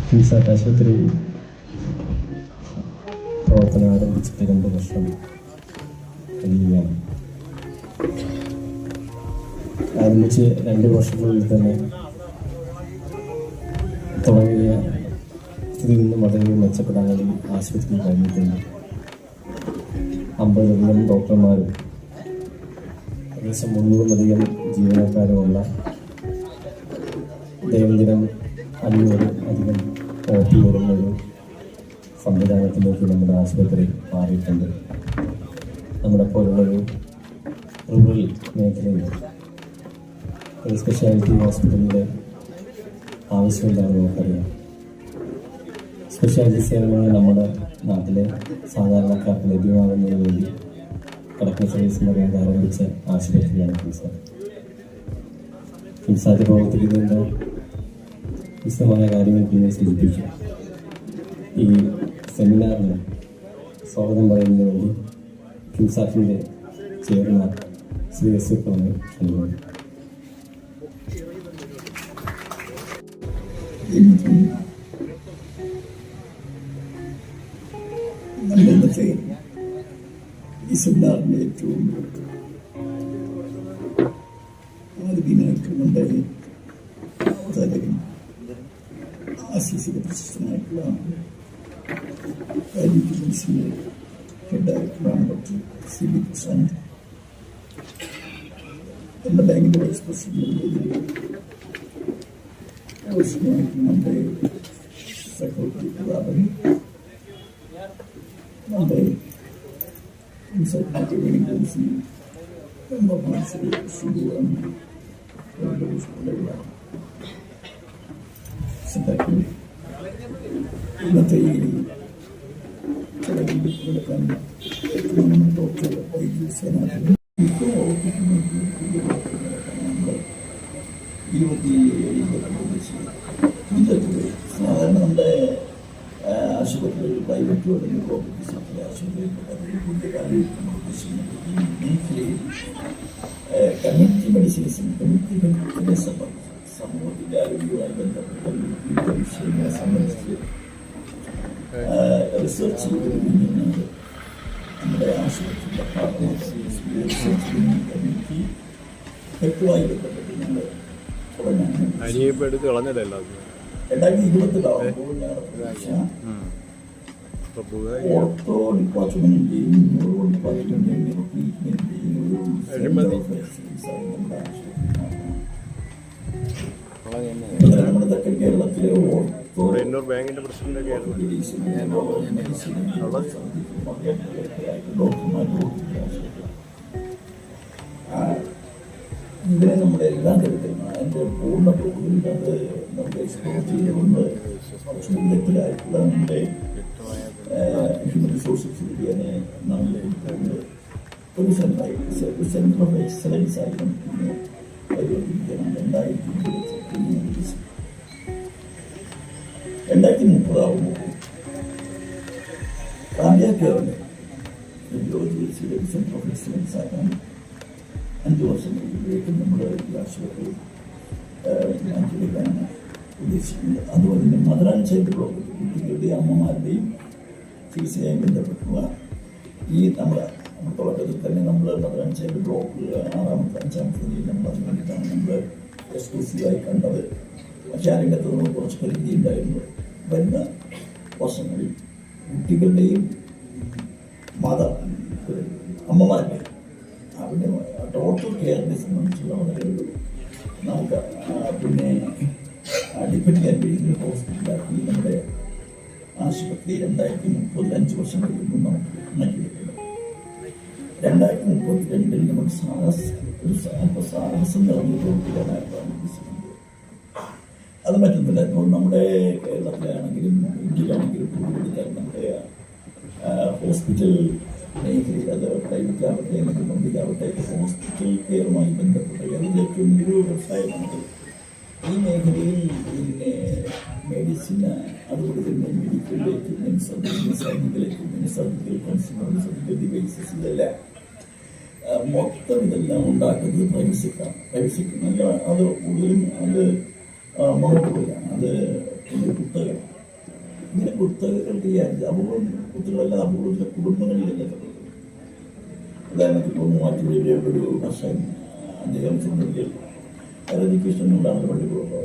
കിംസാറ്റ് ആശുപത്രി പ്രവർത്തനം ആരംഭിച്ചിട്ട് 2 വർഷം കഴിയുകയാണ്. ആരംഭിച്ച് 2 വർഷത്തിനുള്ളിൽ തന്നെ തുടങ്ങിയ സ്ഥിതിയിൽ നിന്ന് വളരെ മെച്ചപ്പെടാൻ വേണ്ടി ആശുപത്രി കഴിഞ്ഞിട്ടുണ്ട്. 50 ഡോക്ടർമാരും ഏകദേശം 300 ജീവനക്കാരുമുള്ള ദൈനംദിനം 500 OP വരുന്നൊരു സംവിധാനത്തിലേക്ക് നമ്മുടെ ആശുപത്രി മാറിയിട്ടുണ്ട്. നമ്മുടെ പോലുള്ളൊരു റൂറൽ മേഖലയിൽ ഒരു സ്പെഷ്യാലിറ്റി ഹോസ്പിറ്റലിൻ്റെ ആവശ്യമില്ലാന്ന് നമുക്കറിയാം. സ്പെഷ്യാലിറ്റി സേവനങ്ങൾ നമ്മുടെ നാട്ടിലെ സാധാരണക്കാർക്ക് ലഭ്യമാകുന്നതിന് വേണ്ടി കളക്ടർ സർവീസ് പറയുന്നത് ആരംഭിച്ച ആശുപത്രിയാണ് കിംസാറ്റ്. കിംസാറ്റ് പ്രവർത്തിക്കുന്നതിൻ്റെ വിശദമായ കാര്യങ്ങൾ പിന്നെ സൂചിപ്പിക്കും. ഈ സെമിനാറിന് സ്വാഗതം പറയുന്നതിന് വേണ്ടി കിംസാറ്റിൻ്റെ ചെയർമാൻ ശ്രീ എസ് ക്ഷണിക്കുന്നു. ഇന്നത്തെ ഈ സെമിനാറിൻ്റെ ഏറ്റവും ആദ്യമായിട്ട് അവതാരകൻ ആശീസിക പ്രശസ്തനായിട്ടുള്ള ഡയബറ്റീസിൻ്റെ ഹെഡായിട്ടുള്ള ഡോക്ടർ CB പ്രശാന്ത്, നമ്മുടെ ബാങ്കിൻ്റെ വൈസ് പ്രസിഡന്റ് ആവശ്യമായിട്ട് നമ്മുടെ സെക്രട്ടറി പ്രതാപൻ, നമ്മുടെ മാർക്കറ്റിംഗ് കൗൺസിൽ ഇന്നത്തെ ഈ ചടങ്ങിൽ പങ്കെടുക്കാൻ ഡോക്ടർ വൈദ്യസേനാഥൻ ഇപ്പോൾ 27 സാധാരണ നമ്മുടെ ആശുപത്രികളിൽ പ്രൈവറ്റ് അല്ലെങ്കിൽ കോപ്പറേറ്റീവ് ആശുപത്രികളിൽ മേഖലയിൽ കമ്മ്യൂണിറ്റി മെഡിസിൻസും കമ്മ്യൂണിറ്റി ഹെൽത്തിനെ സംബന്ധിച്ച് സമൂഹത്തിൻ്റെ ആരോഗ്യവുമായി ബന്ധപ്പെട്ട വിവിധ വിഷയങ്ങളെ സംബന്ധിച്ച് റിസർച്ച് ചെയ്തിരുന്നത് നമ്മുടെ ആശുപത്രിയുടെ കമ്മ്യൂണിറ്റി ഹെൽത്തുമായി ബന്ധപ്പെട്ട് ഞങ്ങൾ തുടങ്ങാൻ 2024 ഓട്ടോ ഡിപ്പാർട്ട്മെന്റിന്റെയും ന്യൂറോ ഡിപ്പാർട്ട്മെന്റിന്റെയും നമ്മുടെ തെക്കൻ കേരളത്തിലെ ബാങ്കിന്റെ പ്രസിഡന്റ് ഇതിനെ നമ്മുടെ എല്ലാ തരത്തിലും അതിൻ്റെ പൂർണ്ണ തോതിൽ അത് നമ്മുടെ എക്സ്പ്ലോർ ചെയ്തുകൊണ്ട് ഉന്നതത്തിലായിട്ടുള്ള നമ്മുടെ ഹ്യൂമൻ റിസോഴ്സസ് ഇന്ത്യനെ നമ്മുടെ ഒരു സെൻറ്റർ ഓഫ് എക്സലൻസ് ആയി നമുക്ക് പരിവർത്തിക്കണം. 2030 ആകുമ്പോൾ കാർഡിയാക് കെയറിൻ്റെ റേഡിയോളജിയുടെ സെൻറ്റർ ഓഫ് എക്സലൻസ് ആക്കാൻ 5 വർഷം കഴിയുമ്പോഴേക്കും നമ്മൾ ആശുപത്രി മാറ്റിയെടുക്കാനാണ് ഉദ്ദേശിക്കുന്നത്. അതുപോലെ തന്നെ മദർ ആൻഡ് ചൈൽഡ് ബ്ലോക്ക് കുട്ടികളുടെയും അമ്മമാരുടെയും ചികിത്സയായി ബന്ധപ്പെട്ടുള്ള ഈ നമ്മുടെ തുടക്കത്തിൽ തന്നെ നമ്മൾ മദർ ആൻഡ് ചൈൽഡ് ബ്ലോക്ക് 6ാമത്തെ 5ാമത്തെ നിലയിൽ നമ്മൾ അതിന് വേണ്ടിയിട്ടാണ് നമ്മൾ എക്സ്ക്ലൂസീവായി കണ്ടത്. പക്ഷേ ആ രംഗത്ത് നമ്മൾ കുറച്ച് പരിധി ഉണ്ടായിരുന്നു. വരുന്ന വർഷങ്ങളിൽ കുട്ടികളുടെയും അമ്മമാരുടെയും അവിടെ ടോട്ടൽ കെയറിനെ സംബന്ധിച്ചുള്ള വളരെ നമുക്ക് പിന്നെ ഡിപ്പെൻഡ് ചെയ്യാൻ കഴിയുന്ന ഹോസ്പിറ്റലാക്കി നമ്മുടെ ആശുപത്രി 2030 5 വർഷം കഴിയുമ്പോൾ നമുക്ക് മാറ്റിവെക്കുന്നത്. 2032 നമുക്ക് സാഹസം നിറഞ്ഞു പ്രവർത്തിക്കാനായിട്ടാണ് ഉദ്ദേശിക്കുന്നത്. അത് മറ്റൊന്നുമില്ല. ഇപ്പോൾ നമ്മുടെ കേരളത്തിലാണെങ്കിലും ഇന്ത്യയിലാണെങ്കിലും കൂടുതൽ നമ്മുടെ ഹോസ്പിറ്റൽ മേഖലയിൽ, അത് പ്രൈവറ്റ് ആവട്ടെ അല്ലെങ്കിൽ പബ്ലിക് ആവട്ടെ, ഹോസ്പിറ്റൽ കെയറുമായി ബന്ധപ്പെട്ട അതിൻ്റെ ഏറ്റവും വലിയ വ്യവസായമാണ് ഈ മേഖലയിൽ. പിന്നെ മെഡിസിൻ, അതുപോലെ തന്നെ medical equipments, surgical equipments, surgical consumer, surgical devices, ഇതെല്ലാം മൊത്തം ഇതെല്ലാം ഉണ്ടാക്കുന്നത് പ്രൈവറ്റ് സെക്ടറാണ്. പ്രൈവറ്റ് സെക്ടർ നല്ല അത് കൂടുതലും അത് മോണോപ്പൊളിയാണ്. അത് കുത്തകയാണ്. ഇങ്ങനെ കുത്തകകളുടെ ഈ അപൂർവം കുത്തുകളെല്ലാം അപൂർവത്തിലെ കുടുംബങ്ങളിലെല്ലാം ഉദാഹരണത്തിൽ ഇപ്പോൾ മൂവാറ്റുപുഴയിലെ ഒരു കർഷകൻ, അദ്ദേഹം ചുമതലയിൽ എഡ്യൂക്കേഷനിലൂടെയാണ് പള്ളിക്കുള്ളത്.